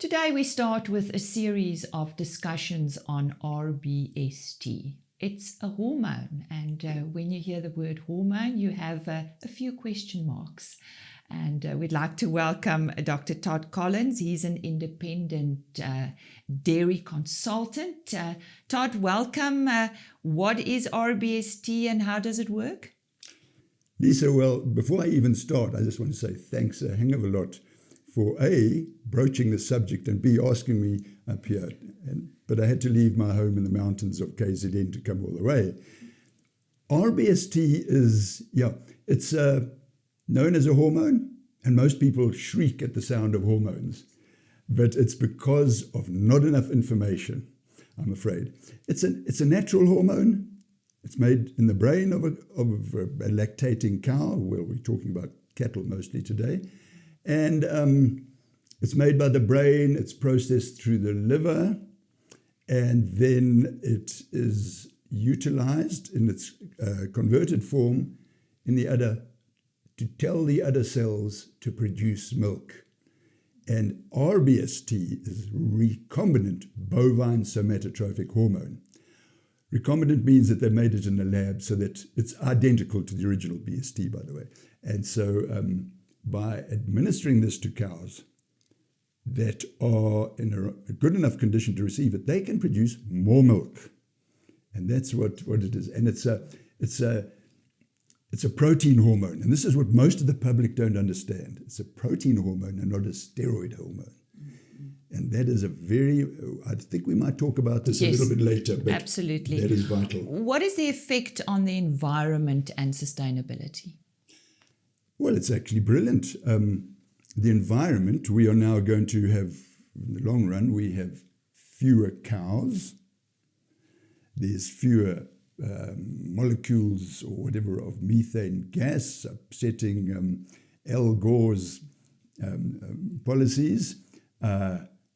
Today we start with a series of discussions on rBST. It's a hormone, and when you hear the word hormone, you have a few question marks. And we'd like to welcome Dr. Tod Collins. He's an independent dairy consultant. Tod, welcome. What is rBST and how does it work? Lisa, well, before I even start, I just want to say thanks a hang of a lot for A, broaching the subject, and B, asking me up here. But I had to leave my home in the mountains of KZN to come all the way. rBST is, it's known as a hormone, and most people shriek at the sound of hormones. But it's because of not enough information, I'm afraid. It's a natural hormone. It's made in the brain of a lactating cow. Well, we're talking about cattle mostly today. And it's made by the brain, it's processed through the liver, and then it is utilized in its converted form in the udder to tell the udder cells to produce milk. And rBST is recombinant bovine somatotrophic hormone. Recombinant means that they made it in a lab so that it's identical to the original BST, by the way. And so by administering this to cows that are in a good enough condition to receive it, they can produce more milk. And that's what it is. And it's a protein hormone. And this is what most of the public don't understand. It's a protein hormone and not a steroid hormone. And that is I think we might talk about this a little bit later, but absolutely. That is vital. What is the effect on the environment and sustainability? Well, it's actually brilliant. The environment, we are now going to have, in the long run, we have fewer cows. There's fewer molecules or whatever of methane gas upsetting Al Gore's policies.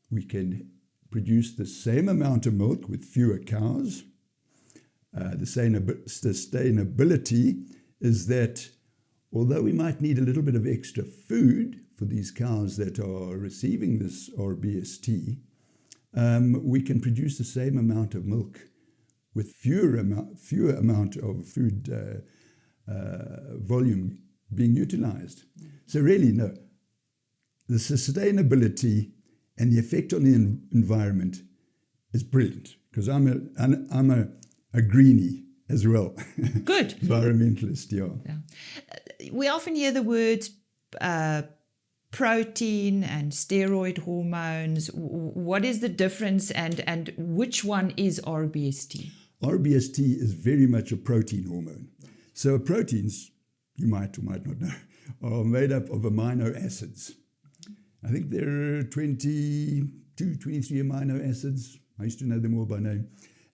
We can produce the same amount of milk with fewer cows. The sustainability is that although we might need a little bit of extra food for these cows that are receiving this rBST, we can produce the same amount of milk with fewer amount of food volume being utilized. So really, no, the sustainability and the effect on the environment is brilliant, because I'm a greenie as well. Good. Environmentalist, yeah. We often hear the words protein and steroid hormones. What is the difference and which one is rBST? rBST is very much a protein hormone. So proteins, you might or might not know, are made up of amino acids. I think there are 23 amino acids. I used to know them all by name.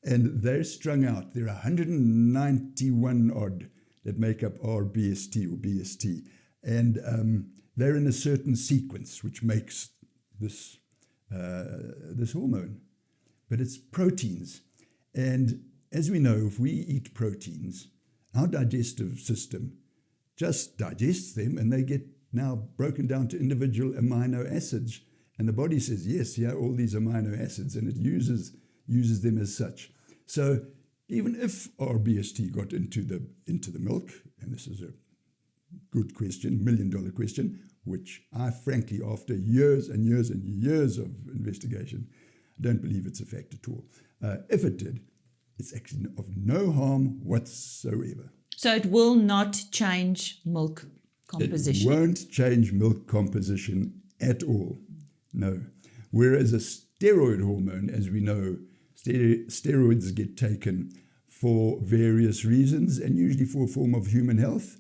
And they're strung out. There are 191 odd that make up rBST or BST. And they're in a certain sequence, which makes this hormone. But it's proteins. And as we know, if we eat proteins, our digestive system just digests them, and they get now broken down to individual amino acids. And the body says, yes, all these amino acids, and it uses them as such. So even if rBST got into the milk, and this is a good question, $1 million question, which I frankly, after years and years and years of investigation, don't believe it's a fact at all. If it did, it's actually of no harm whatsoever. So it will not change milk composition? It won't change milk composition at all, no. Whereas a steroid hormone, as we know, steroids get taken for various reasons, and usually for a form of human health.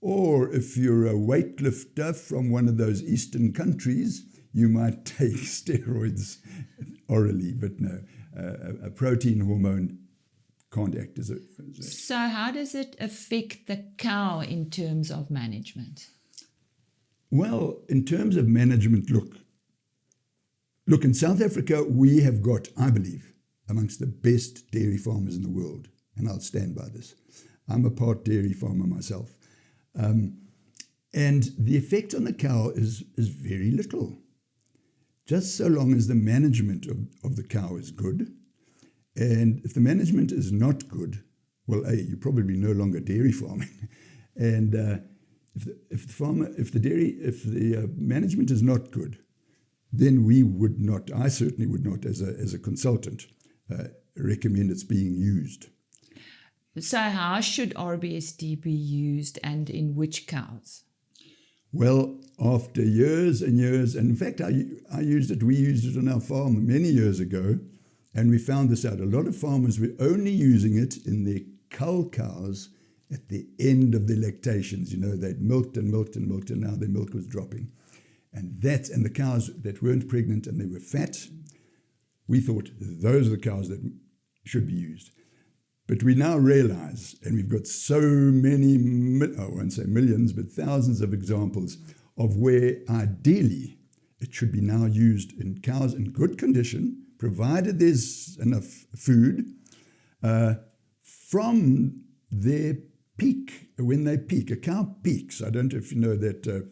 Or if you're a weightlifter from one of those Eastern countries, you might take steroids orally. But no, a protein hormone can't act as a... So how does it affect the cow in terms of management? Well, in terms of management, look, in South Africa, we have got, I believe, amongst the best dairy farmers in the world. And I'll stand by this. I'm a part dairy farmer myself. And the effect on the cow is very little. just so long as the management of the cow is good. And if the management is not good, well, you're probably no longer dairy farming. And if the management is not good, then we would not, I certainly would not, as a consultant, recommend it's being used. So how should rBST be used, and in which cows? Well, after years and years, and in fact, we used it on our farm many years ago, and we found this out. A lot of farmers were only using it in their cull cows at the end of their lactations. They'd milked and milked and milked, and now their milk was dropping. And the cows that weren't pregnant and they were fat, we thought those are the cows that should be used. But we now realize, and we've got so many, I won't say millions, but thousands of examples of where ideally it should be now used in cows in good condition, provided there's enough food, from their peak, when they peak. A cow peaks. I don't know if you know that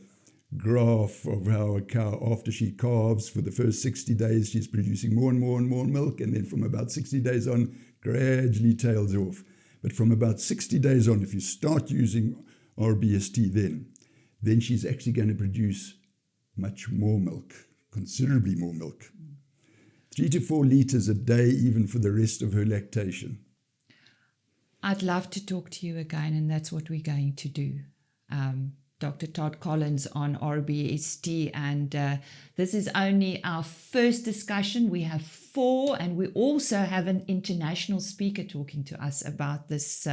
graph of how a cow, after she calves, for the first 60 days, she's producing more and more and more milk, and then from about 60 days on, gradually tails off. But from about 60 days on, if you start using rBST then she's actually going to produce much more milk, considerably more milk. 3 to 4 liters a day, even for the rest of her lactation. I'd love to talk to you again, and that's what we're going to do. Dr. Tod Collins on rBST, and this is only our first discussion. We have 4, and we also have an international speaker talking to us about this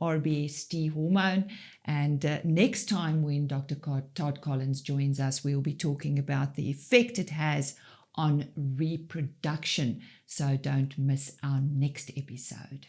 rBST hormone. And next time when Dr. Tod Collins joins us, we'll be talking about the effect it has on reproduction. So don't miss our next episode.